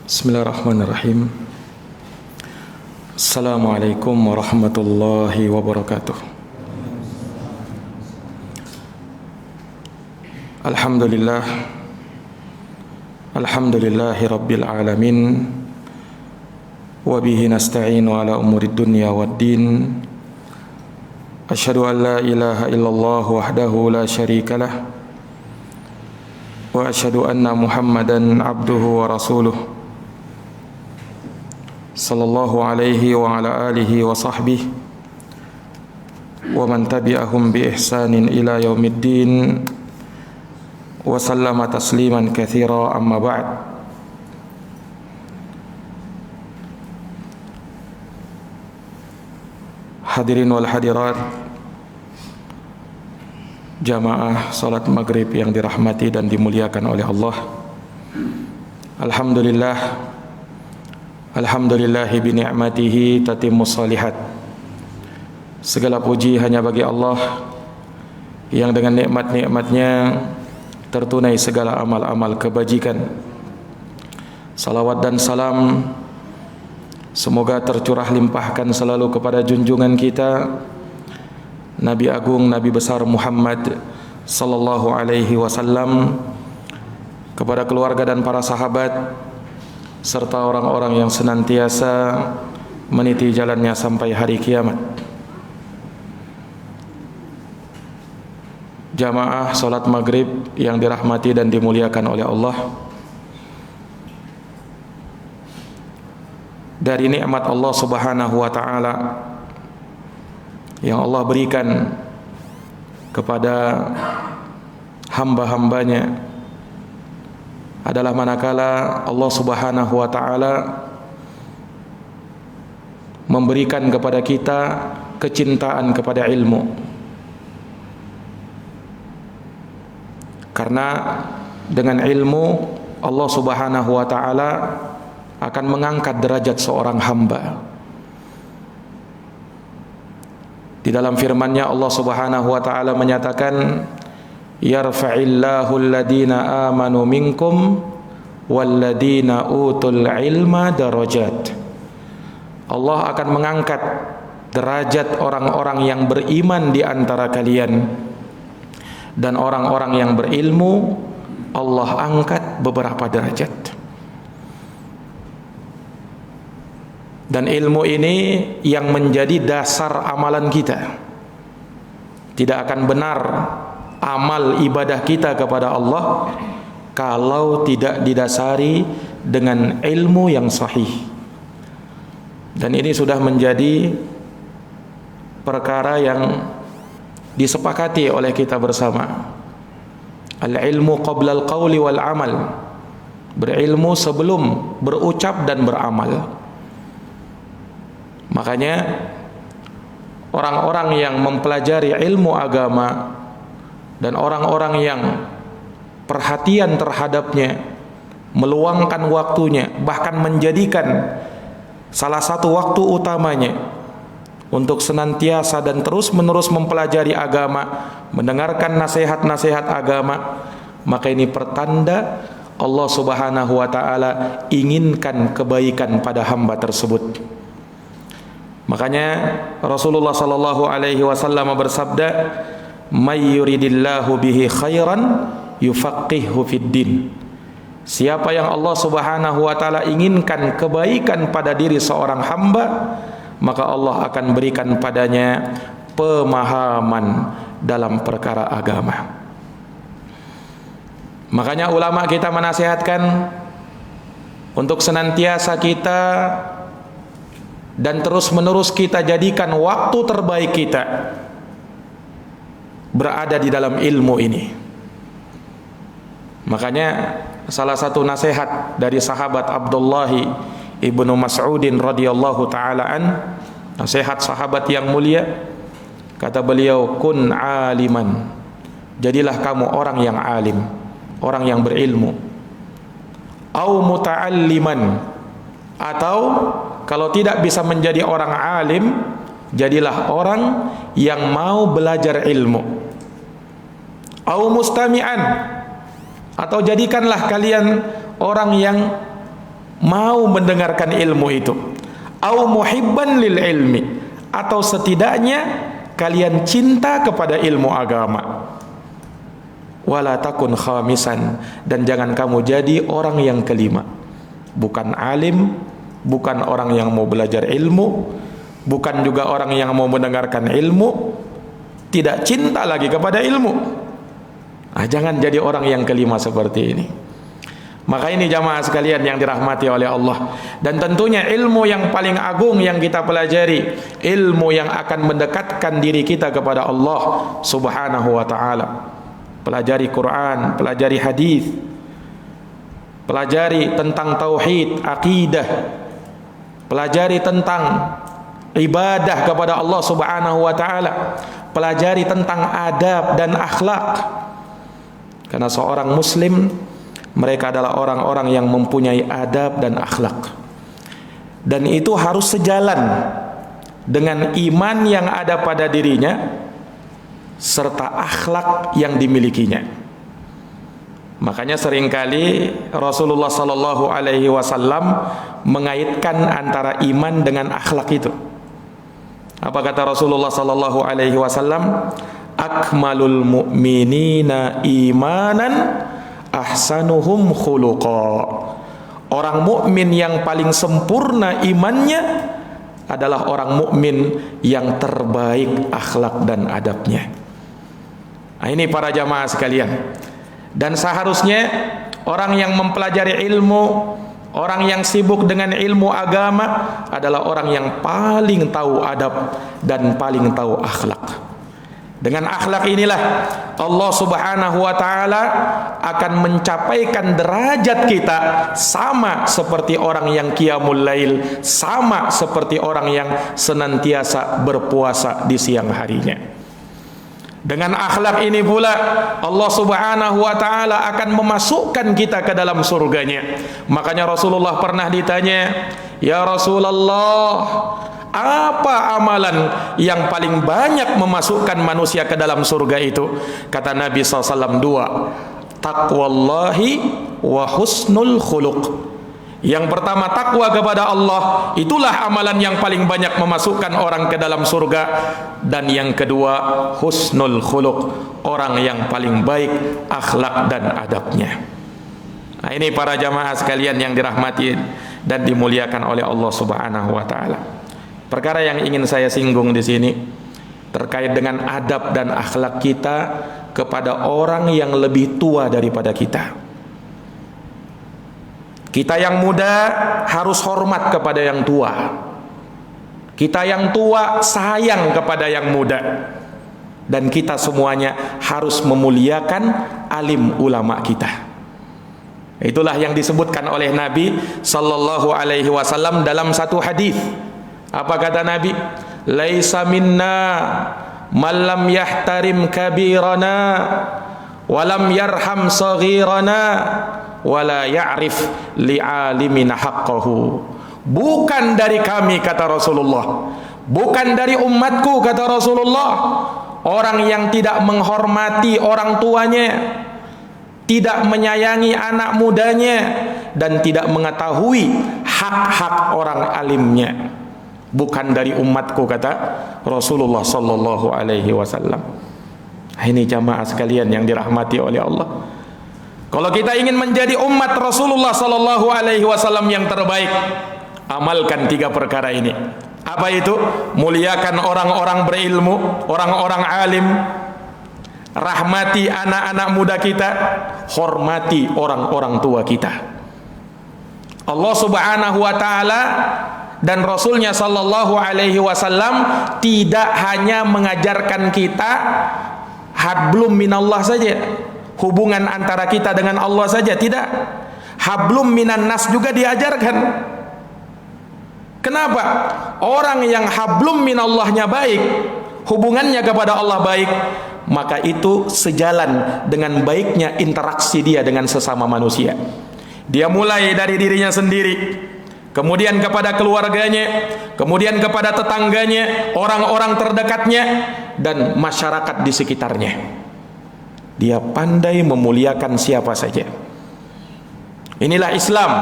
Bismillahirrahmanirrahim. Assalamualaikum warahmatullahi wabarakatuh. Alhamdulillah. Alhamdulillahi rabbil alamin. Wa bihi nasta'inu ala umurid dunya waddin. Asyhadu an la ilaha illallah wahdahu la syarikalah. Wa asyhadu anna Muhammadan abduhu wa rasuluh. Sallallahu alaihi wa ala alihi wa sahbihi wa man tabi'ahum bi ihsanin ila yaumiddin wa sallama tasliman katsira, amma ba'd. Hadirin wal hadirat, jamaah salat maghrib yang dirahmati dan dimuliakan oleh Allah. Alhamdulillahi bi ni'matihi tatimmus shalihat. Segala puji hanya bagi Allah yang dengan nikmat-nikmatnya tertunai segala amal-amal kebajikan. Salawat dan salam semoga tercurah limpahkan selalu kepada junjungan kita Nabi Agung, Nabi besar Muhammad sallallahu alaihi wasallam, kepada keluarga dan para sahabat serta orang-orang yang senantiasa meniti jalannya sampai hari kiamat. Jamaah salat maghrib yang dirahmati dan dimuliakan oleh Allah, dari nikmat Allah subhanahu wa ta'ala yang Allah berikan kepada hamba-hambanya adalah manakala Allah subhanahu wa ta'ala memberikan kepada kita kecintaan kepada ilmu. Karena dengan ilmu Allah subhanahu wa ta'ala akan mengangkat derajat seorang hamba. Di dalam firman-Nya Allah subhanahu wa ta'ala menyatakan, yarfa'illahu alladhina amanu minkum walladhina utul ilma darajat. Allah akan mengangkat derajat orang-orang yang beriman di antara kalian, dan orang-orang yang berilmu Allah angkat beberapa derajat. Dan ilmu ini yang menjadi dasar amalan kita. Tidak akan benar amal ibadah kita kepada Allah kalau tidak didasari dengan ilmu yang sahih. Dan ini sudah menjadi perkara yang disepakati oleh kita bersama. Al-ilmu qabla al-qawli wal amal. Berilmu sebelum berucap dan beramal. Makanya orang-orang yang mempelajari ilmu agama dan orang-orang yang perhatian terhadapnya, meluangkan waktunya, bahkan menjadikan salah satu waktu utamanya untuk senantiasa dan terus-menerus mempelajari agama, mendengarkan nasihat-nasihat agama, maka ini pertanda Allah subhanahu wa ta'ala inginkan kebaikan pada hamba tersebut. Makanya Rasulullah sallallahu alaihi wasallam bersabda, may yuridillahu bihi khairan yufaqqihhu fid din. Siapa yang Allah subhanahu wa ta'ala inginkan kebaikan pada diri seorang hamba, maka Allah akan berikan padanya pemahaman dalam perkara agama. Makanya ulama kita menasihatkan untuk senantiasa kita dan terus menerus kita jadikan waktu terbaik kita berada di dalam ilmu ini. Makanya salah satu nasihat dari sahabat Abdullah ibnu Mas'udin radhiyallahu ta'ala an, nasihat sahabat yang mulia, kata beliau, kun aliman, jadilah kamu orang yang alim, orang yang berilmu. Au muta'alliman, atau kalau tidak bisa menjadi orang alim, jadilah orang yang mau belajar ilmu. Au mustami'an, atau jadikanlah kalian orang yang mau mendengarkan ilmu itu, au muhibban lil ilmi, atau setidaknya kalian cinta kepada ilmu agama. Wala takun khamisan, dan jangan kamu jadi orang yang kelima, bukan alim, bukan orang yang mau belajar ilmu, bukan juga orang yang mau mendengarkan ilmu, tidak cinta lagi kepada ilmu. Jangan jadi orang yang kelima seperti ini. Maka ini jamaah sekalian yang dirahmati oleh Allah. Dan tentunya ilmu yang paling agung yang kita pelajari, ilmu yang akan mendekatkan diri kita kepada Allah subhanahu wa ta'ala. Pelajari Quran, pelajari hadis, pelajari tentang tauhid, akidah, pelajari tentang ibadah kepada Allah subhanahu wa ta'ala, pelajari tentang adab dan akhlak. Karena seorang muslim, mereka adalah orang-orang yang mempunyai adab dan akhlak, dan itu harus sejalan dengan iman yang ada pada dirinya serta akhlak yang dimilikinya. Makanya seringkali Rasulullah sallallahu alaihi wasallam mengaitkan antara iman dengan akhlak itu. Apa kata Rasulullah sallallahu alaihi wasallam? Akmalul mu'minina imanan ahsanuhum khuluqa. Orang mukmin yang paling sempurna imannya adalah orang mukmin yang terbaik akhlak dan adabnya. Ini para jamaah sekalian. Dan seharusnya orang yang mempelajari ilmu, orang yang sibuk dengan ilmu agama adalah orang yang paling tahu adab dan paling tahu akhlak. Dengan akhlak inilah Allah subhanahu wa ta'ala akan mencapaikan derajat kita sama seperti orang yang qiyamul lail, sama seperti orang yang senantiasa berpuasa di siang harinya. Dengan akhlak ini pula Allah subhanahu wa ta'ala akan memasukkan kita ke dalam surganya. Makanya Rasulullah pernah ditanya, "Ya Rasulullah, apa amalan yang paling banyak memasukkan manusia ke dalam surga itu?" Kata Nabi SAW, dua, taqwallahi wa husnul khuluq. Yang pertama takwa kepada Allah, itulah amalan yang paling banyak memasukkan orang ke dalam surga. Dan yang kedua husnul khuluq, orang yang paling baik akhlak dan adabnya. Ini para jamaah sekalian yang dirahmati dan dimuliakan oleh Allah subhanahu wa ta'ala. Perkara yang ingin saya singgung di sini terkait dengan adab dan akhlak kita kepada orang yang lebih tua daripada kita. Kita yang muda harus hormat kepada yang tua. Kita yang tua sayang kepada yang muda. Dan kita semuanya harus memuliakan alim ulama kita. Itulah yang disebutkan oleh Nabi sallallahu alaihi wasallam dalam satu hadis. Apa kata Nabi? Laisa minna man lam yahtarim kabirana walam yarham saghirana wala ya'rif li'alimina haqqahu. Bukan dari kami, kata Rasulullah, bukan dari umatku, kata Rasulullah, orang yang tidak menghormati orang tuanya, tidak menyayangi anak mudanya, dan tidak mengetahui hak-hak orang alimnya. Bukan dari umatku, kata Rasulullah sallallahu alaihi wasallam. Ini jamaah sekalian yang dirahmati oleh Allah. Kalau kita ingin menjadi umat Rasulullah sallallahu alaihi wasallam yang terbaik, amalkan 3 perkara ini. Apa itu? Muliakan orang-orang berilmu, orang-orang alim, rahmati anak-anak muda kita, hormati orang-orang tua kita. Allah subhanahu wa ta'ala dan Rasulnya sallallahu alaihi wasallam tidak hanya mengajarkan kita hablum minallah saja, hubungan antara kita dengan Allah saja, tidak. Hablum minan nas juga diajarkan. Kenapa? Orang yang hablum minallahnya baik, hubungannya kepada Allah baik, maka itu sejalan dengan baiknya interaksi dia dengan sesama manusia. Dia mulai dari dirinya sendiri, kemudian kepada keluarganya, kemudian kepada tetangganya, orang-orang terdekatnya, dan masyarakat di sekitarnya. Dia pandai memuliakan siapa saja. Inilah Islam.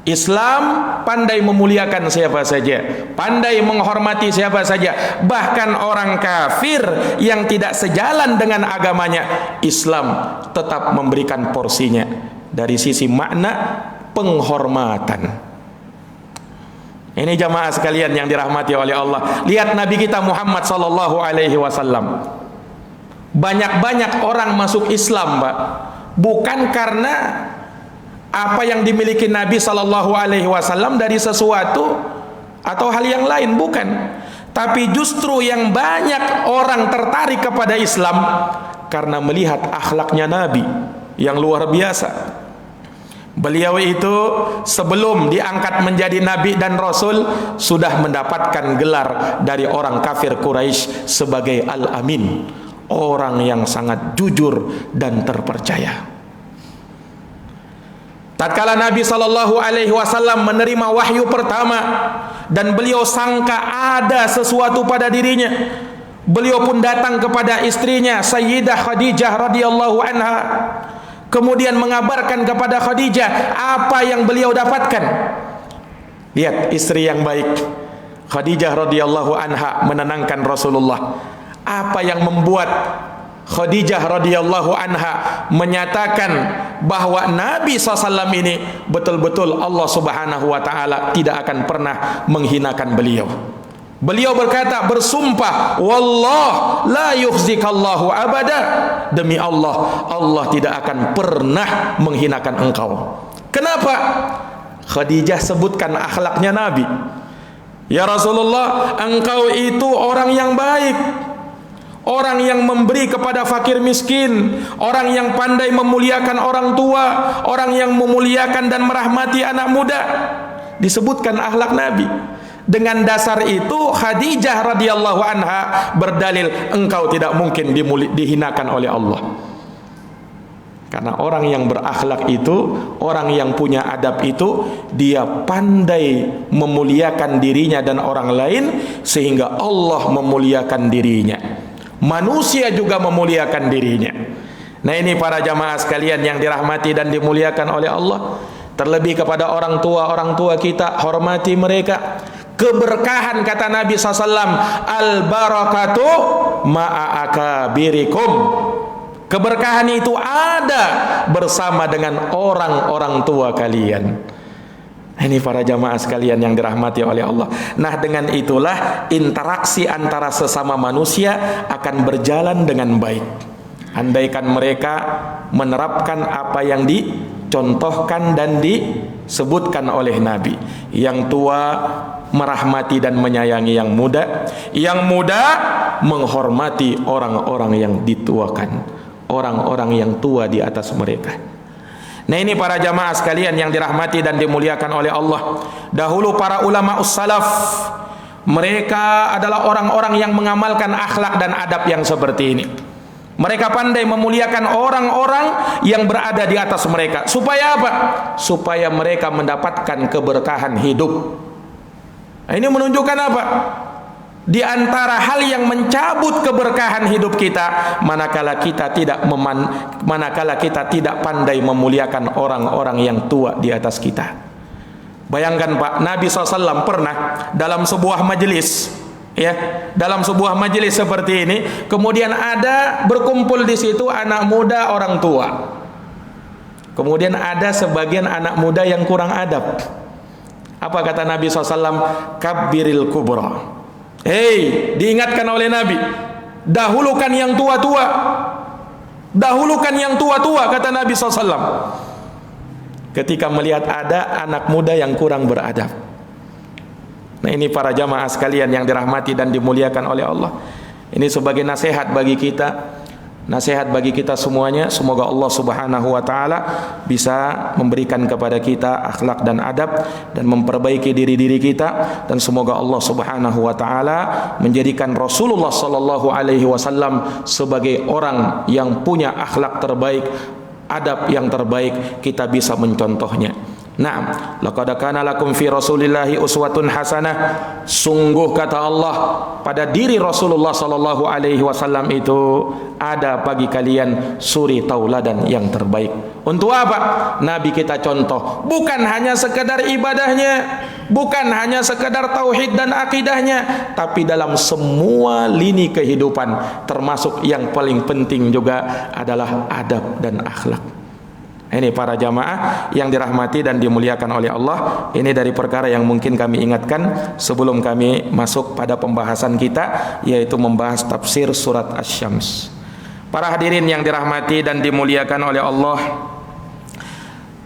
Islam pandai memuliakan siapa saja, pandai menghormati siapa saja, bahkan orang kafir yang tidak sejalan dengan agamanya, Islam tetap memberikan porsinya dari sisi makna penghormatan. Ini jamaah sekalian yang dirahmati oleh Allah. Lihat Nabi kita Muhammad sallallahu alaihi wasallam. Banyak-banyak orang masuk Islam, Pak, bukan karena apa yang dimiliki Nabi sallallahu alaihi wasallam dari sesuatu atau hal yang lain, bukan. Tapi justru yang banyak orang tertarik kepada Islam karena melihat akhlaknya Nabi yang luar biasa. Beliau itu sebelum diangkat menjadi Nabi dan Rasul sudah mendapatkan gelar dari orang kafir Quraisy sebagai Al-Amin, orang yang sangat jujur dan terpercaya. Tatkala Nabi sallallahu alaihi wasallam menerima wahyu pertama dan beliau sangka ada sesuatu pada dirinya, beliau pun datang kepada istrinya Sayyidah Khadijah radhiyallahu anha, kemudian mengabarkan kepada Khadijah apa yang beliau dapatkan. Lihat istri yang baik, Khadijah radhiyallahu anha menenangkan Rasulullah. Apa yang membuat Khadijah radhiyallahu anha menyatakan bahwa Nabi SAW ini betul-betul Allah subhanahu wa ta'ala tidak akan pernah menghinakan beliau. Beliau berkata, bersumpah, wallah la yukhzikallahu abada, demi Allah, Allah tidak akan pernah menghinakan engkau. Kenapa? Khadijah sebutkan akhlaknya Nabi. Ya Rasulullah, engkau itu orang yang baik, orang yang memberi kepada fakir miskin, orang yang pandai memuliakan orang tua, orang yang memuliakan dan merahmati anak muda. Disebutkan akhlak Nabi. Dengan dasar itu Khadijah radhiyallahu anha berdalil, engkau tidak mungkin dihinakan oleh Allah. Karena orang yang berakhlak itu, orang yang punya adab itu, dia pandai memuliakan dirinya dan orang lain sehingga Allah memuliakan dirinya. Manusia juga memuliakan dirinya. Nah, ini para jamaah sekalian yang dirahmati dan dimuliakan oleh Allah. Terlebih kepada orang tua kita, hormati mereka. Keberkahan kata Nabi SAW, al-barakatu ma'akabirikum. Keberkahan itu ada bersama dengan orang-orang tua kalian. Ini para jamaah sekalian yang dirahmati oleh Allah. Nah, dengan itulah interaksi antara sesama manusia akan berjalan dengan baik. Andaikan mereka menerapkan apa yang dicontohkan dan disebutkan oleh Nabi. Yang tua merahmati dan menyayangi yang muda menghormati orang-orang yang dituakan, orang-orang yang tua di atas mereka. Nah, ini para jamaah sekalian yang dirahmati dan dimuliakan oleh Allah. Dahulu para ulama ussalaf, mereka adalah orang-orang yang mengamalkan akhlak dan adab yang seperti ini. Mereka pandai memuliakan orang-orang yang berada di atas mereka. Supaya apa? Supaya mereka mendapatkan keberkahan hidup. Nah, ini menunjukkan apa? Di antara hal yang mencabut keberkahan hidup kita, manakala kita tidak pandai memuliakan orang-orang yang tua di atas kita. Bayangkan Pak, Nabi SAW pernah dalam sebuah majelis, dalam sebuah majelis seperti ini, kemudian ada berkumpul di situ anak muda, orang tua. Kemudian ada sebagian anak muda yang kurang adab. Apa kata Nabi SAW? Kabbiril kubra. Hei, diingatkan oleh Nabi, dahulukan yang tua-tua. Dahulukan yang tua-tua, kata Nabi SAW. Ketika melihat ada anak muda yang kurang beradab. Nah, ini para jamaah sekalian yang dirahmati dan dimuliakan oleh Allah. Ini sebagai nasihat bagi kita, nasihat bagi kita semuanya. Semoga Allah Subhanahu wa ta'ala bisa memberikan kepada kita akhlak dan adab dan memperbaiki diri-diri kita, dan semoga Allah Subhanahu wa ta'ala menjadikan Rasulullah sallallahu alaihi wasallam sebagai orang yang punya akhlak terbaik, adab yang terbaik, kita bisa mencontohnya. Naam, laqad kana lakum fi Rasulillahi uswatun hasanah. Sungguh kata Allah, pada diri Rasulullah sallallahu alaihi wasallam itu ada bagi kalian suri tauladan yang terbaik. Untuk apa? Nabi kita contoh, bukan hanya sekedar ibadahnya, bukan hanya sekedar tauhid dan akidahnya, tapi dalam semua lini kehidupan, termasuk yang paling penting juga adalah adab dan akhlak. Ini para jamaah yang dirahmati dan dimuliakan oleh Allah. Ini dari perkara yang mungkin kami ingatkan sebelum kami masuk pada pembahasan kita, yaitu membahas tafsir surat Asy-Syams. Para hadirin yang dirahmati dan dimuliakan oleh Allah,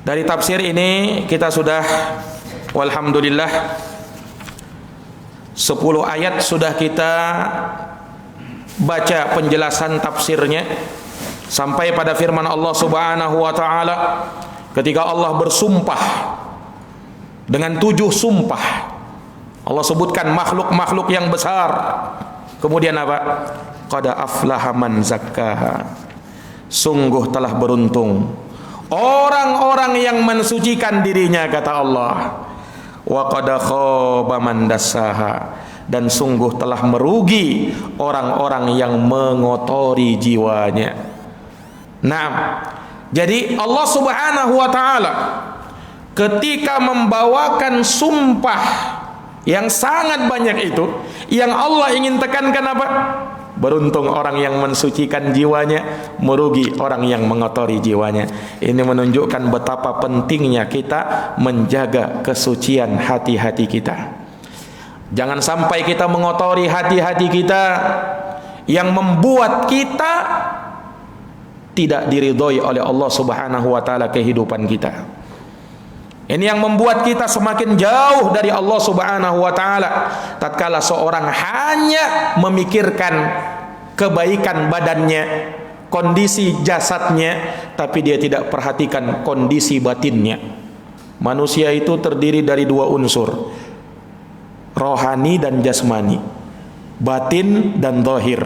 dari tafsir ini kita sudah walhamdulillah 10 ayat sudah kita baca penjelasan tafsirnya, sampai pada firman Allah Subhanahu wa taala ketika Allah bersumpah dengan 7 sumpah. Allah sebutkan makhluk-makhluk yang besar. Kemudian apa? Qad aflaha man zakkaha. Sungguh telah beruntung orang-orang yang mensucikan dirinya, kata Allah. Wa qad khaba man dassaha. Dan sungguh telah merugi orang-orang yang mengotori jiwanya. Nah, jadi Allah Subhanahu wa taala ketika membawakan sumpah yang sangat banyak itu, yang Allah ingin tekankan apa? Beruntung orang yang mensucikan jiwanya, merugi orang yang mengotori jiwanya. Ini menunjukkan betapa pentingnya kita menjaga kesucian hati-hati kita. Jangan sampai kita mengotori hati-hati kita yang membuat kita tidak diridhoi oleh Allah Subhanahu wa taala kehidupan kita. Ini yang membuat kita semakin jauh dari Allah Subhanahu wa taala. Tatkala seorang hanya memikirkan kebaikan badannya, kondisi jasadnya, tapi dia tidak perhatikan kondisi batinnya. Manusia itu terdiri dari 2 unsur, rohani dan jasmani, batin dan zahir.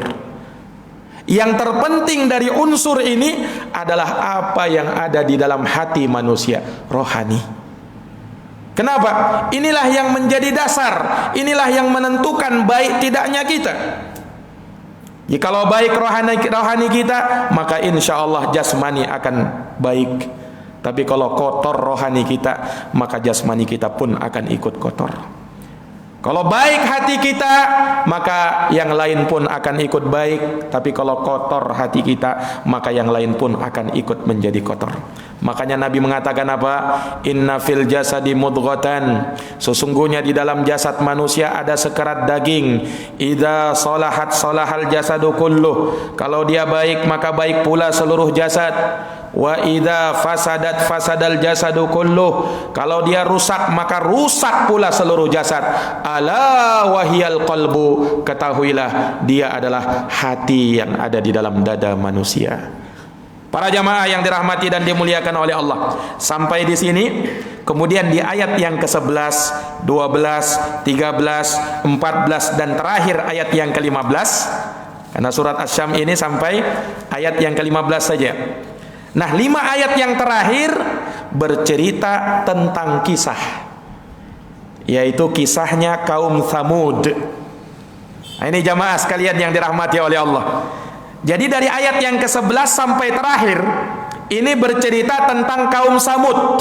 Yang terpenting dari unsur ini adalah apa yang ada di dalam hati manusia, rohani. Kenapa? Inilah yang menjadi dasar, inilah yang menentukan baik tidaknya kita. Jikalau baik rohani kita, maka insya Allah jasmani akan baik. Tapi kalau kotor rohani kita, maka jasmani kita pun akan ikut kotor. Kalau baik hati kita, maka yang lain pun akan ikut baik. Tapi kalau kotor hati kita, maka yang lain pun akan ikut menjadi kotor. Makanya Nabi mengatakan apa? Inna fil jasadi mudghatan. Sesungguhnya di dalam jasad manusia ada sekerat daging. Idza salahat salahal jasadu kulluh. Kalau dia baik, maka baik pula seluruh jasad. Wa idza fasadat fasadal jasadu kulluh. Kalau dia rusak, maka rusak pula seluruh jasad. Ala wahiyal qalbu. Ketahuilah dia adalah hati yang ada di dalam dada manusia. Para jamaah yang dirahmati dan dimuliakan oleh Allah, sampai di sini. Kemudian di ayat yang ke-11, 12, 13, 14 dan terakhir ayat yang ke-15. Karena surat Asy-Syams ini sampai ayat yang ke-15 saja. Nah, 5 ayat yang terakhir bercerita tentang kisah, yaitu kisahnya kaum Tsamud. Nah, ini jamaah sekalian yang dirahmati oleh Allah. Jadi dari ayat yang ke-11 sampai terakhir ini bercerita tentang kaum Tsamud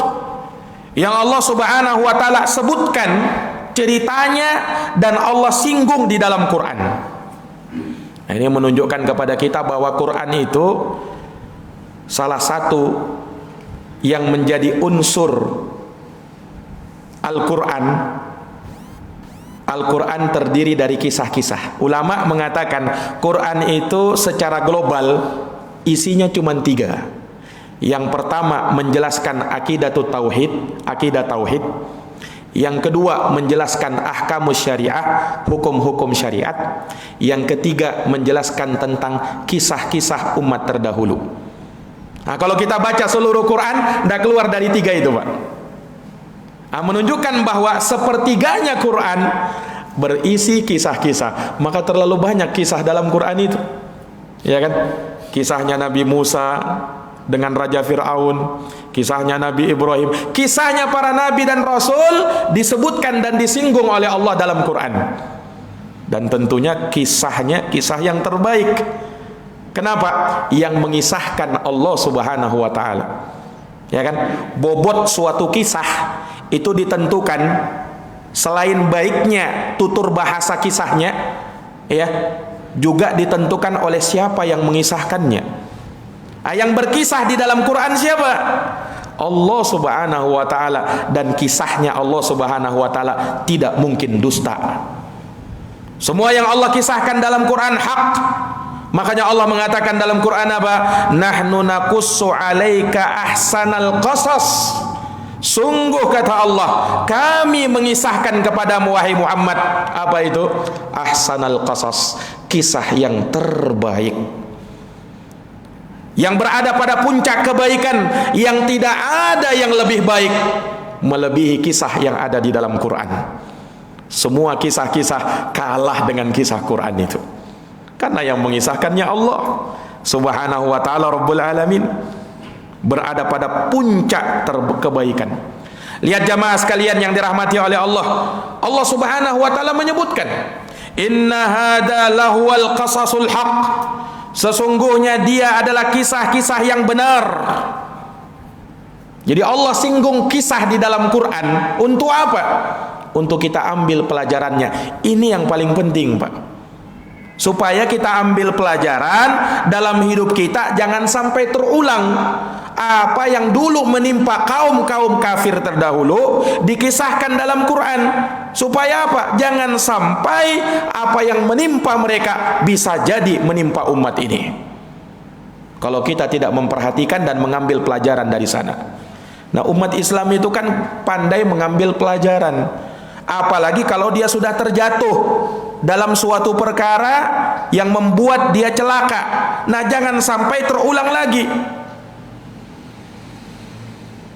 yang Allah Subhanahu wa taala sebutkan ceritanya dan Allah singgung di dalam Quran. Nah, ini menunjukkan kepada kita bahwa Quran itu salah satu yang menjadi unsur Al-Quran. Al-Quran terdiri dari kisah-kisah. Ulama mengatakan Quran itu secara global isinya cuma 3. Yang pertama menjelaskan akidah tauhid. Yang kedua menjelaskan ahkamus syariah, hukum-hukum syariat. Yang ketiga menjelaskan tentang kisah-kisah umat terdahulu. Nah, kalau kita baca seluruh Quran tidak keluar dari 3 itu, Pak. Nah, menunjukkan bahwa sepertiganya Quran berisi kisah-kisah. Maka terlalu banyak kisah dalam Quran itu, ya kan? Kisahnya Nabi Musa, dengan Raja Fir'aun, kisahnya Nabi Ibrahim, kisahnya para nabi dan rasul disebutkan dan disinggung oleh Allah dalam Quran. Dan tentunya kisahnya kisah yang terbaik. Kenapa? Yang mengisahkan Allah Subhanahu wa taala. Ya kan? Bobot suatu kisah itu ditentukan selain baiknya tutur bahasa kisahnya, ya, juga ditentukan oleh siapa yang mengisahkannya. Yang berkisah di dalam Quran siapa? Allah Subhanahu wa taala, dan kisahnya Allah Subhanahu wa taala tidak mungkin dusta. Semua yang Allah kisahkan dalam Quran hak. Makanya Allah mengatakan dalam Quran apa? Nahnu naqussu 'alaika ahsanal qasas. Sungguh kata Allah, kami mengisahkan kepadamu wahai Muhammad, apa itu? Ahsanal qasas, kisah yang terbaik, yang berada pada puncak kebaikan, yang tidak ada yang lebih baik melebihi kisah yang ada di dalam Quran. Semua kisah-kisah kalah dengan kisah Quran itu, karena yang mengisahkannya Allah Subhanahu wa ta'ala Rabbul Alamin, berada pada puncak kebaikan. Lihat jamaah sekalian yang dirahmati oleh Allah, Allah Subhanahu wa ta'ala menyebutkan, inna hada lahuwal qasasul haq, sesungguhnya dia adalah kisah-kisah yang benar. Jadi Allah singgung kisah di dalam Quran untuk apa? Untuk kita ambil pelajarannya. Ini yang paling penting, Pak. Supaya kita ambil pelajaran dalam hidup kita, jangan sampai terulang apa yang dulu menimpa kaum-kaum kafir terdahulu dikisahkan dalam Quran. Supaya apa? Jangan sampai apa yang menimpa mereka bisa jadi menimpa umat ini. Kalau kita tidak memperhatikan dan mengambil pelajaran dari sana. Nah, umat Islam itu kan pandai mengambil pelajaran. Apalagi kalau dia sudah terjatuh dalam suatu perkara yang membuat dia celaka. Nah, jangan sampai terulang lagi.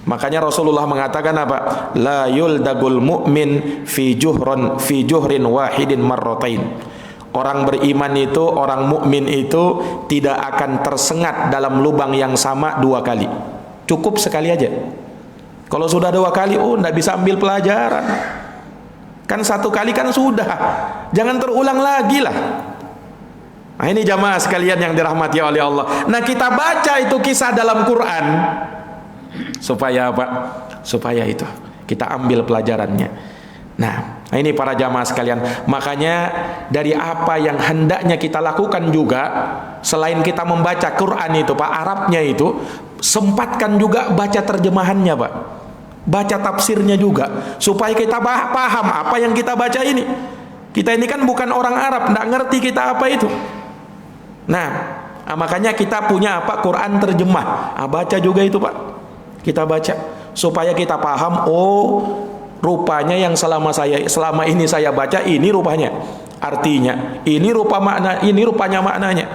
Makanya Rasulullah mengatakan apa? La yuldagul mu'min fi juhrin wahidin marratain. Orang beriman itu, orang mukmin itu tidak akan tersengat dalam lubang yang sama dua kali. Cukup sekali aja. Kalau sudah dua kali, enggak bisa ambil pelajaran. Kan satu kali kan sudah. Jangan terulang lagi lah. Nah, ini jamaah sekalian yang dirahmati oleh Allah. Nah, kita baca itu kisah dalam Quran supaya apa? Supaya itu kita ambil pelajarannya. Nah, ini para jamaah sekalian. Makanya dari apa yang hendaknya kita lakukan juga, selain kita membaca Quran itu, Pak, Arabnya itu, sempatkan juga baca terjemahannya, Pak. Baca tafsirnya juga, supaya kita paham apa yang kita baca ini. Kita ini kan bukan orang Arab, tidak ngerti kita apa itu. Nah, makanya kita punya apa? Quran terjemah. Baca juga itu, Pak. Kita baca supaya kita paham. Oh, rupanya yang selama ini saya baca ini rupanya artinya, ini rupa makna, ini rupanya maknanya.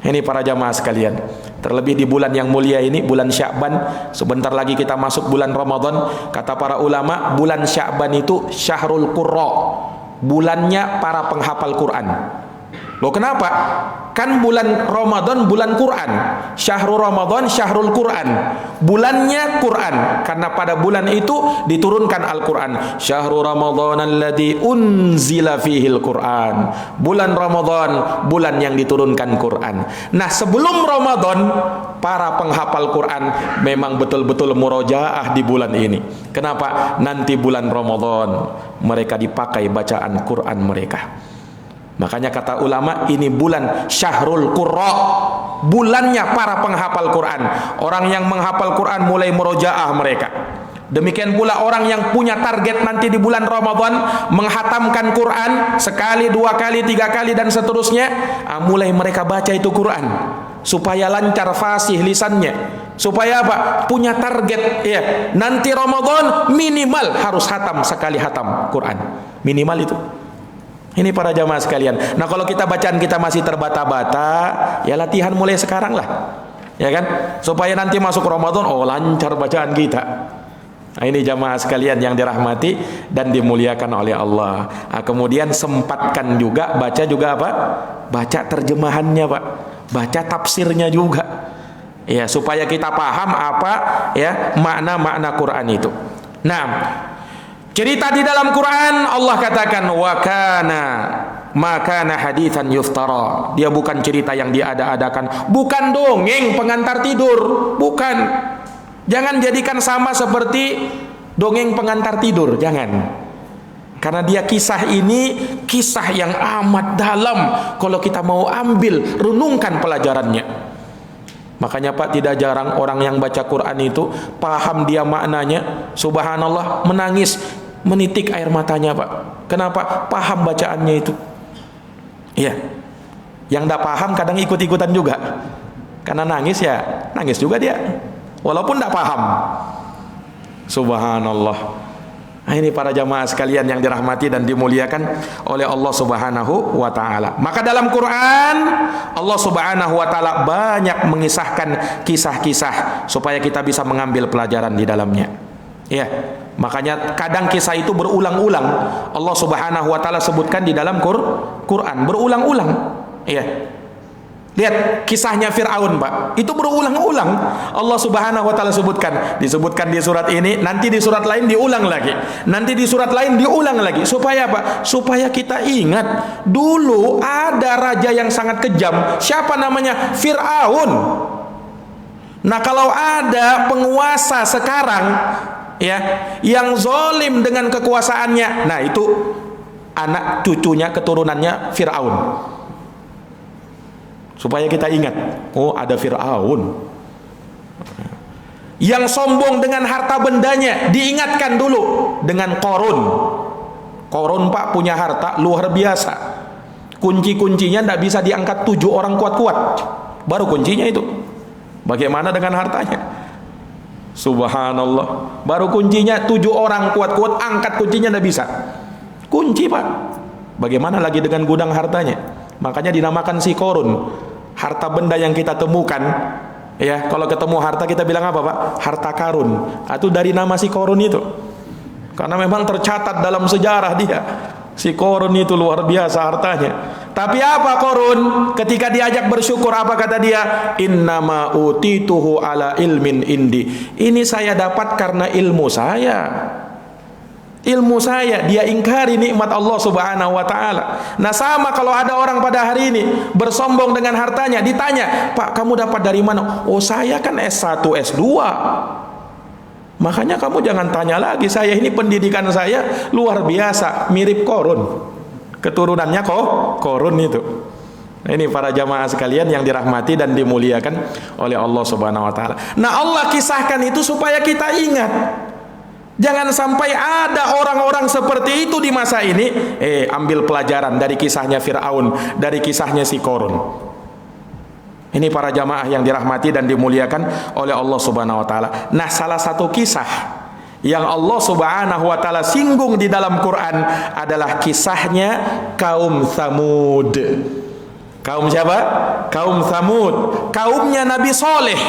Ini para jamaah sekalian, terlebih di bulan yang mulia ini, bulan Sya'ban. Sebentar lagi kita masuk bulan Ramadan. Kata para ulama, bulan Sya'ban itu syahrul qurra, bulannya para penghafal Quran. Loh, kenapa? Kan bulan Ramadan bulan Quran, syahrul Ramadan syahrul Quran, bulannya Quran, karena pada bulan itu diturunkan Al-Quran. Syahrul Ramadan alladzi unzila fihil Quran, bulan Ramadan bulan yang diturunkan Quran. Nah, sebelum Ramadan para penghafal Quran memang betul-betul murojaah di bulan ini. Kenapa? Nanti bulan Ramadan mereka dipakai bacaan Quran mereka. Makanya kata ulama, ini bulan syahrul qurra, bulannya para penghafal Quran. Orang yang menghafal Quran mulai murojaah mereka. Demikian pula orang yang punya target nanti di bulan Ramadan menghatamkan Quran sekali, dua kali, tiga kali dan seterusnya, mulai mereka baca itu Quran supaya lancar fasih lisannya. Supaya apa? Punya target, ya. Nanti Ramadan minimal harus hatam sekali, hatam Quran. Minimal itu. Ini para jamaah sekalian. Nah, kalau kita bacaan kita masih terbata-bata, ya latihan mulai sekarang lah, ya kan? Supaya nanti masuk Ramadan, lancar bacaan kita. Nah, ini jamaah sekalian yang dirahmati dan dimuliakan oleh Allah. Nah, kemudian sempatkan juga baca juga apa? Baca terjemahannya, Pak. Baca tafsirnya juga. Ya, supaya kita paham apa ya makna-makna Quran itu. Nah, cerita di dalam Quran Allah katakan wa kana ma kana haditsan yuftara. Dia bukan cerita yang diada-adakan, bukan dongeng pengantar tidur, bukan. Jangan jadikan sama seperti dongeng pengantar tidur, jangan. Karena dia kisah ini kisah yang amat dalam kalau kita mau ambil renungkan pelajarannya. Makanya Pak, tidak jarang orang yang baca Quran itu paham dia maknanya, subhanallah, menangis, menitik air matanya Pak. Kenapa? Paham bacaannya itu. Iya. Yang tidak paham kadang ikut-ikutan juga. Karena nangis ya, nangis juga dia. Walaupun tidak paham. Subhanallah. Nah, ini para jamaah sekalian yang dirahmati dan dimuliakan oleh Allah Subhanahu wa taala. Maka dalam Quran Allah Subhanahu wa taala banyak mengisahkan kisah-kisah supaya kita bisa mengambil pelajaran di dalamnya. Ya, makanya kadang kisah itu berulang-ulang. Allah Subhanahu wa taala sebutkan di dalam Quran berulang-ulang. Ya. Lihat kisahnya Fir'aun Pak, itu berulang-ulang Allah Subhanahu wa taala sebutkan. Disebutkan di surat ini, nanti di surat lain diulang lagi, nanti di surat lain diulang lagi. Supaya apa? Supaya kita ingat dulu ada raja yang sangat kejam. Siapa namanya? Fir'aun. Nah, kalau ada penguasa sekarang ya yang zalim dengan kekuasaannya, nah itu anak cucunya keturunannya Fir'aun. Supaya kita ingat, oh ada Fir'aun yang sombong dengan harta bendanya. Diingatkan dulu dengan Qarun. Qarun Pak punya harta luar biasa. Kunci-kuncinya tidak bisa diangkat 7 orang kuat-kuat. Baru kuncinya itu. Bagaimana dengan hartanya? Subhanallah. Baru kuncinya 7 orang kuat-kuat, angkat kuncinya tidak bisa. Kunci Pak. Bagaimana lagi dengan gudang hartanya? Makanya dinamakan si Qarun. Harta benda yang kita temukan, ya kalau ketemu harta kita bilang apa Pak? Harta karun. Itu dari nama si Qarun itu. Karena memang tercatat dalam sejarah dia. Si Qarun itu luar biasa hartanya. Tapi apa Qarun? Ketika diajak bersyukur apa kata dia? Innama utituhu ala ilmin indi. Ini saya dapat karena ilmu saya. Ilmu saya. Dia ingkari nikmat Allah Subhanahu wa taala. Nah, sama kalau ada orang pada hari ini bersombong dengan hartanya, ditanya, "Pak, kamu dapat dari mana?" "Oh, saya kan S1, S2." Makanya kamu jangan tanya lagi, saya ini pendidikan saya luar biasa, mirip Qarun. Keturunannya Qarun itu. Nah, ini para jamaah sekalian yang dirahmati dan dimuliakan oleh Allah Subhanahu wa taala. Nah, Allah kisahkan itu supaya kita ingat. Jangan sampai ada orang-orang seperti itu di masa ini. Ambil pelajaran dari kisahnya Fir'aun, dari kisahnya si Qarun. Ini para jamaah yang dirahmati dan dimuliakan oleh Allah Subhanahu wa taala. Nah, salah satu kisah yang Allah Subhanahu wa taala singgung di dalam Quran adalah kisahnya kaum Tsamud. Kaum siapa? Kaum Tsamud, kaumnya Nabi Saleh.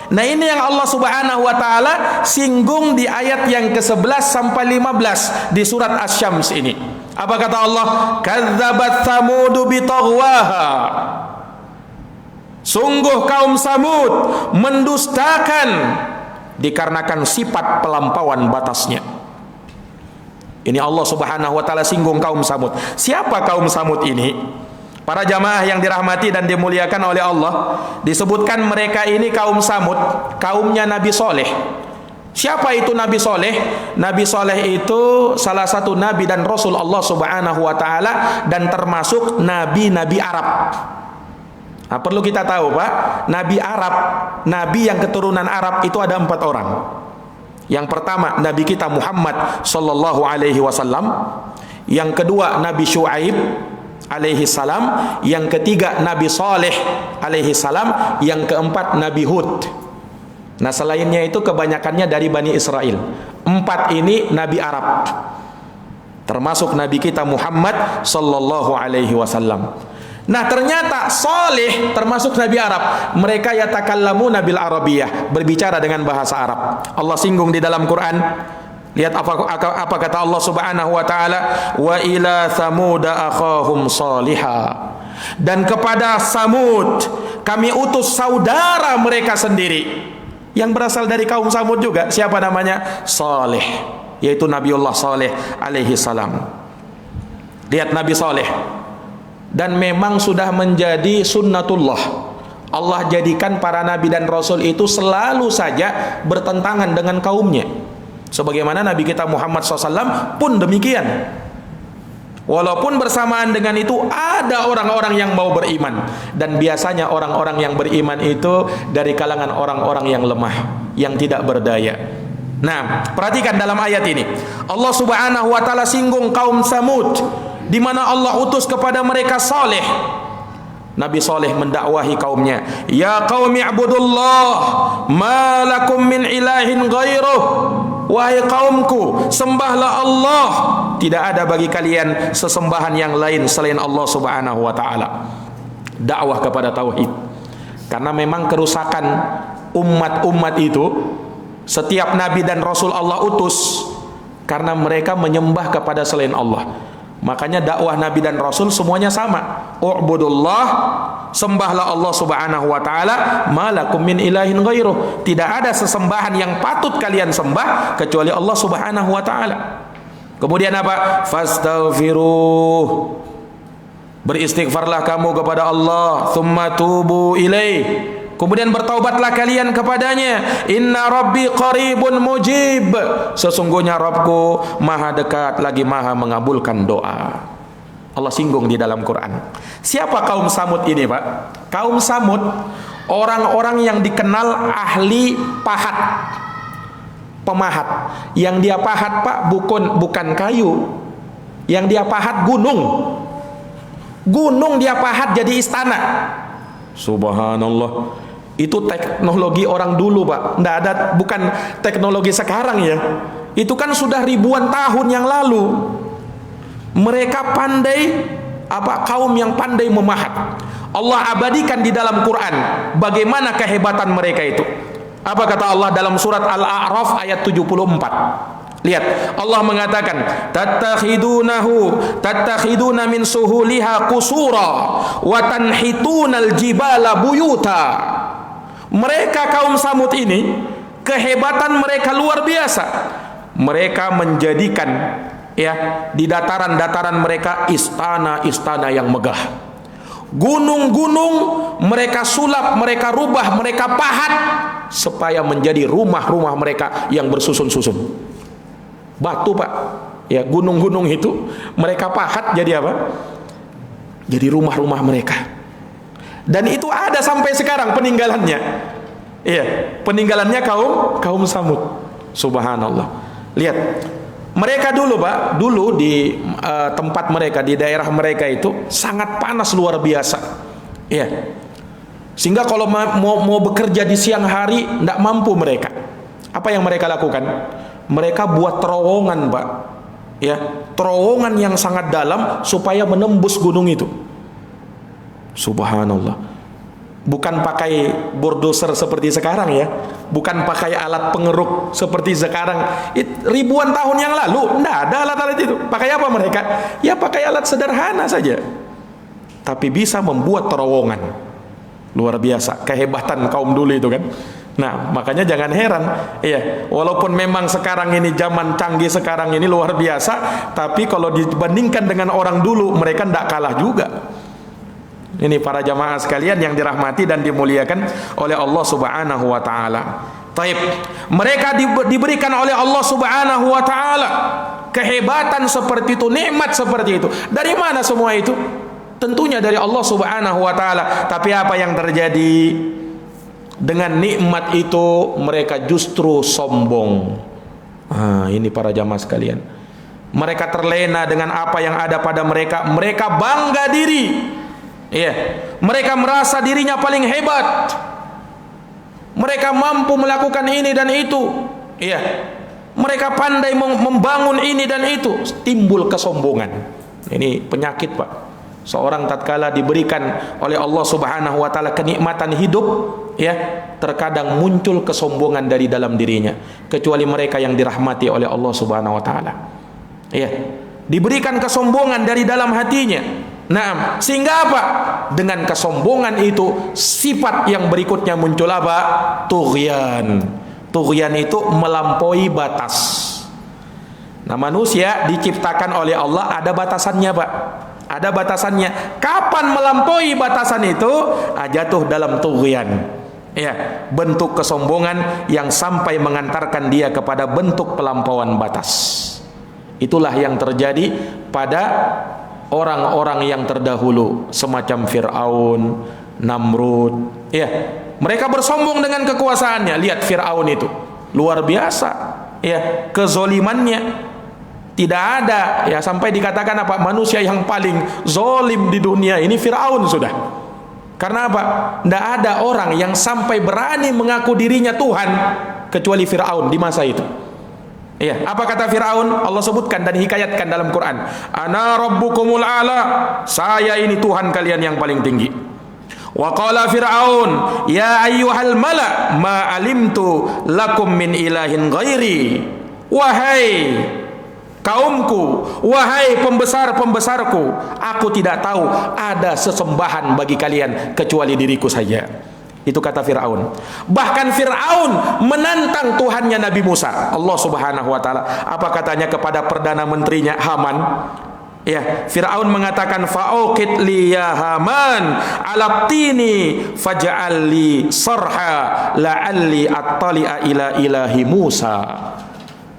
Nah, ini yang Allah Subhanahu wa taala singgung di ayat yang ke-11 sampai 15 di surat Asy-Syams ini. Apa kata Allah? Kadzabat Tsamudu bitaghwaha. Sungguh kaum Tsamud mendustakan dikarenakan sifat pelampauan batasnya. Ini Allah Subhanahu wa taala singgung kaum Tsamud. Siapa kaum Tsamud ini? Para jamaah yang dirahmati dan dimuliakan oleh Allah, disebutkan mereka ini kaum Tsamud, kaumnya Nabi Saleh. Siapa itu Nabi Saleh? Nabi Saleh itu salah satu nabi dan rasul Allah Subhanahu wa taala dan termasuk nabi-nabi Arab. Nah, perlu kita tahu Pak, nabi Arab, nabi yang keturunan Arab itu ada 4 orang. Yang pertama Nabi kita Muhammad sallallahu alaihi wasallam, yang kedua Nabi Syuaib alaihi salam, yang ketiga Nabi Saleh alaihi salam, yang keempat Nabi Hud. Nah, selainnya itu kebanyakannya dari Bani Israel. 4 ini Nabi Arab, termasuk Nabi kita Muhammad sallallahu alaihi wasallam. Nah, ternyata Saleh termasuk Nabi Arab. Mereka yatakallamuna bil Arabiyah, berbicara dengan bahasa Arab. Allah singgung di dalam Quran. Lihat apa kata Allah Subhanahu wa taala, wa ila Tsamud akhahum Salihah. Dan kepada Tsamud kami utus saudara mereka sendiri yang berasal dari kaum Samud juga. Siapa namanya? Saleh, yaitu Nabiullah Saleh alaihi salam. Lihat Nabi Saleh. Dan memang sudah menjadi sunnatullah, Allah jadikan para nabi dan rasul itu selalu saja bertentangan dengan kaumnya. Sebagaimana Nabi kita Muhammad SAW pun demikian. Walaupun bersamaan dengan itu ada orang-orang yang mau beriman, dan biasanya orang-orang yang beriman itu dari kalangan orang-orang yang lemah, yang tidak berdaya. Nah, perhatikan dalam ayat ini Allah Subhanahu wa taala singgung kaum Samud, di mana Allah utus kepada mereka Saleh. Nabi Saleh mendakwahi kaumnya, ya qaumi ibudullah ma lakum min ilahin ghairuh. Wahai kaumku, sembahlah Allah, tidak ada bagi kalian sesembahan yang lain selain Allah Subhanahu wa taala. Dakwah kepada tauhid. Karena memang kerusakan umat-umat itu, setiap nabi dan rasul Allah utus karena mereka menyembah kepada selain Allah. Makanya dakwah nabi dan rasul semuanya sama. U'budullah, sembahlah Allah Subhanahu wa taala, malakum min ilahin ghairuh. Tidak ada sesembahan yang patut kalian sembah kecuali Allah Subhanahu wa taala. Kemudian apa? Fastaghfiruh, beristighfarlah kamu kepada Allah, tsumma tubu ilaih, kemudian bertaubatlah kalian kepadanya. Inna rabbi qaribun mujib, sesungguhnya Rabbku maha dekat lagi maha mengabulkan doa. Allah singgung di dalam Quran. Siapa kaum Samud ini, Pak? Kaum Samud orang-orang yang dikenal ahli pahat, pemahat. Yang dia pahat, Pak, bukan kayu. Yang dia pahat gunung. Gunung dia pahat jadi istana. Subhanallah. Itu teknologi orang dulu, Pak. Nggak ada, bukan teknologi sekarang ya. Itu kan sudah ribuan tahun yang lalu. Mereka pandai, kaum yang pandai memahat. Allah abadikan di dalam Quran bagaimana kehebatan mereka itu. Apa kata Allah dalam surat Al-A'raf ayat 74? Lihat, Allah mengatakan, tattakhiduna min suhuliha qusura wa tanhitunal jibala buyuta. Mereka kaum Samud ini, kehebatan mereka luar biasa. Mereka menjadikan di dataran-dataran mereka istana-istana yang megah. Gunung-gunung mereka sulap, mereka rubah, mereka pahat supaya menjadi rumah-rumah mereka yang bersusun-susun. Batu, Pak. Ya, gunung-gunung itu mereka pahat jadi apa? Jadi rumah-rumah mereka. Dan itu ada sampai sekarang peninggalannya. Iya, peninggalannya kaum Samud. Subhanallah. Lihat, mereka dulu, Pak, dulu di tempat mereka, di daerah mereka itu sangat panas luar biasa. Iya. Sehingga kalau mau bekerja di siang hari tidak mampu mereka. Apa yang mereka lakukan? Mereka buat terowongan, Pak. Ya, terowongan yang sangat dalam supaya menembus gunung itu. Subhanallah. Bukan pakai bulldozer seperti sekarang ya, bukan pakai alat pengeruk seperti sekarang. Ribuan tahun yang lalu enggak ada alat-alat itu. Pakai apa mereka? Ya pakai alat sederhana saja. Tapi bisa membuat terowongan. Luar biasa kehebatan kaum dulu itu kan. Nah, makanya jangan heran, ya, walaupun memang sekarang ini zaman canggih sekarang ini luar biasa, tapi kalau dibandingkan dengan orang dulu, mereka tidak kalah juga. Ini para jamaah sekalian yang dirahmati dan dimuliakan oleh Allah Subhanahu wa taala. Taib, mereka diberikan oleh Allah Subhanahu wa taala kehebatan seperti itu, nikmat seperti itu. Dari mana semua itu? Tentunya dari Allah Subhanahu wa taala. Tapi apa yang terjadi? Dengan nikmat itu mereka justru sombong. Ini para jamaah sekalian. Mereka terlena dengan apa yang ada pada mereka. Mereka bangga diri. Iya, mereka merasa dirinya paling hebat. Mereka mampu melakukan ini dan itu. Iya, mereka pandai membangun ini dan itu. Timbul kesombongan. Ini penyakit, Pak. Seorang tatkala diberikan oleh Allah Subhanahu wa taala kenikmatan hidup, ya, terkadang muncul kesombongan dari dalam dirinya, kecuali mereka yang dirahmati oleh Allah Subhanahu wa taala. Ya, diberikan kesombongan dari dalam hatinya. Nah, sehingga apa? Dengan kesombongan itu, sifat yang berikutnya muncul apa? Tughyan. Tughyan itu melampaui batas. Nah, manusia diciptakan oleh Allah ada batasannya, Pak. Ada batasannya. Kapan melampaui batasan itu? Jatuh dalam tughyan. Ya, bentuk kesombongan yang sampai mengantarkan dia kepada bentuk pelampauan batas. Itulah yang terjadi pada orang-orang yang terdahulu, semacam Fir'aun, Namrud. Ya, mereka bersombong dengan kekuasaannya. Lihat Fir'aun itu, luar biasa. Ya, kezolimannya tidak ada. Ya, sampai dikatakan apa? Manusia yang paling zolim di dunia ini Fir'aun sudah. Karena apa? Tidak ada orang yang sampai berani mengaku dirinya Tuhan kecuali Fir'aun di masa itu. Iya, apa kata Fir'aun? Allah sebutkan dan hikayatkan dalam Quran. Ana rabbukumul a'la. Saya ini Tuhan kalian yang paling tinggi. Wa qala Fir'aun, ya ayyuhal mala ma alimtu lakum min ilahin ghairi. Wahai kaumku, wahai pembesar-pembesarku, aku tidak tahu ada sesembahan bagi kalian kecuali diriku saja. Itu kata Fir'aun. Bahkan Fir'aun menantang Tuhannya Nabi Musa. Allah Subhanahu wa ta'ala, apa katanya kepada perdana menterinya Haman? Ya, Fir'aun mengatakan, fa'uqit li ya Haman alabtini faj'al li sarha la'alli attali'a ila ilahi Musa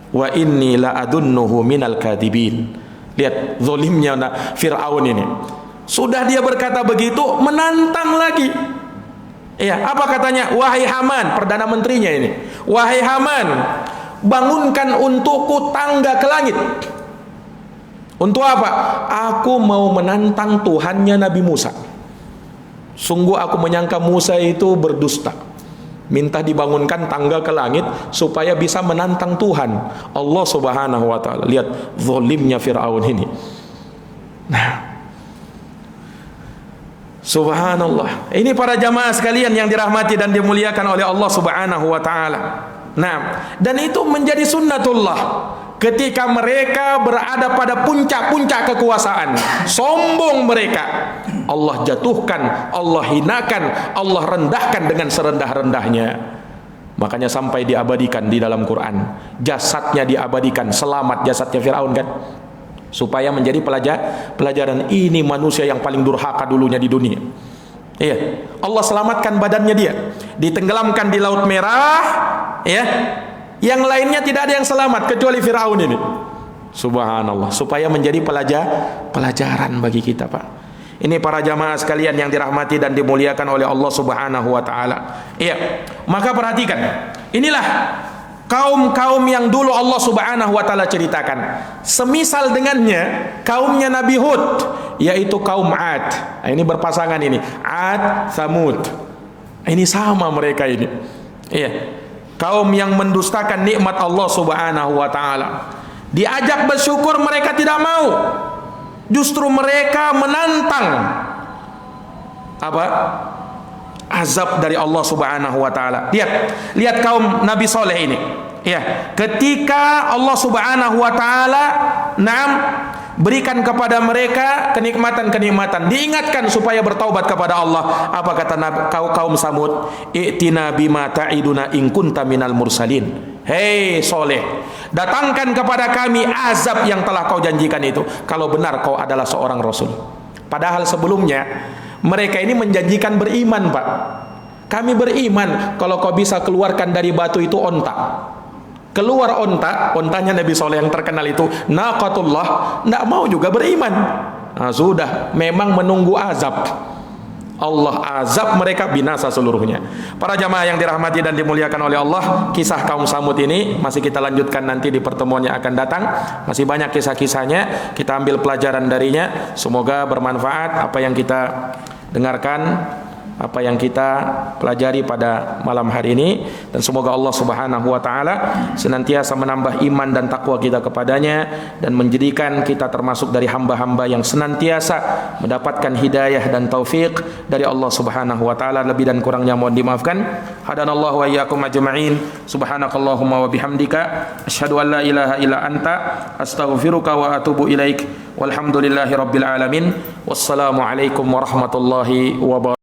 wa inni la'adunnuhu minal kadibin. Lihat zolimnya Fir'aun ini. Sudah dia berkata begitu, menantang lagi. Ya, apa katanya? Wahai Haman, perdana menterinya ini. Wahai Haman, bangunkan untukku tangga ke langit. Untuk apa? Aku mau menantang Tuhannya Nabi Musa. Sungguh aku menyangka Musa itu berdusta. Minta dibangunkan tangga ke langit supaya bisa menantang Tuhan Allah Subhanahu wa ta'ala. Lihat zalimnya Fir'aun ini. Nah, subhanallah. Ini para jamaah sekalian yang dirahmati dan dimuliakan oleh Allah Subhanahu wa ta'ala. Nah, dan itu menjadi sunnatullah. Ketika mereka berada pada puncak-puncak kekuasaan, sombong mereka, Allah jatuhkan, Allah hinakan, Allah rendahkan dengan serendah-rendahnya. Makanya sampai diabadikan di dalam Quran, jasadnya diabadikan, selamat jasadnya Fir'aun kan, supaya menjadi pelajaran. Ini manusia yang paling durhaka dulunya di dunia. Iya, Allah selamatkan badannya dia, ditenggelamkan di Laut Merah. Ya, yang lainnya tidak ada yang selamat kecuali Fir'aun ini. Subhanallah, supaya menjadi pelajaran bagi kita, Pak. Ini para jamaah sekalian yang dirahmati dan dimuliakan oleh Allah Subhanahu wa ta'ala. Iya, maka perhatikan, inilah kaum-kaum yang dulu Allah Subhanahu wa ta'ala ceritakan. Semisal dengannya kaumnya Nabi Hud, yaitu kaum Ad. Nah, ini berpasangan ini, Ad, Thamud. Ini sama mereka ini. Iya, kaum yang mendustakan nikmat Allah Subhanahu wa ta'ala. Diajak bersyukur mereka tidak mau. Justru mereka menantang apa? Azab dari Allah Subhanahu wa ta'ala. Lihat kaum Nabi Soleh ini. Ya, ketika Allah Subhanahu wa ta'ala berikan kepada mereka kenikmatan-kenikmatan, diingatkan supaya bertaubat kepada Allah. Apa kata kaum Samud? I'tina bima ta'iduna in kunta minal mursalin. Hei Soleh, datangkan kepada kami azab yang telah kau janjikan itu, kalau benar kau adalah seorang Rasul. Padahal sebelumnya mereka ini menjanjikan beriman, Pak. Kami beriman kalau kau bisa keluarkan dari batu itu onta. Keluar onta, ontanya Nabi Soleh yang terkenal itu naqatullah, tidak mau juga beriman. Nah, sudah, memang menunggu azab. Allah azab mereka, binasa seluruhnya. Para jamaah yang dirahmati dan dimuliakan oleh Allah, kisah kaum Samud ini masih kita lanjutkan nanti di pertemuan yang akan datang. Masih banyak kisah-kisahnya, kita ambil pelajaran darinya. Semoga bermanfaat apa yang kita dengarkan, apa yang kita pelajari pada malam hari ini, dan semoga Allah Subhanahu wa ta'ala senantiasa menambah iman dan takwa kita kepadanya, dan menjadikan kita termasuk dari hamba-hamba yang senantiasa mendapatkan hidayah dan taufik dari Allah Subhanahu wa ta'ala. Lebih dan kurangnya mohon dimaafkan. Hadanallahu wa iyyakum ajma'in. Subhanakallahumma wa bihamdika asyhadu an la ilaha illa anta astaghfiruka wa atubu ilaik. Walhamdulillahi rabbil alamin. Wassalamualaikum warahmatullahi wabarakatuh.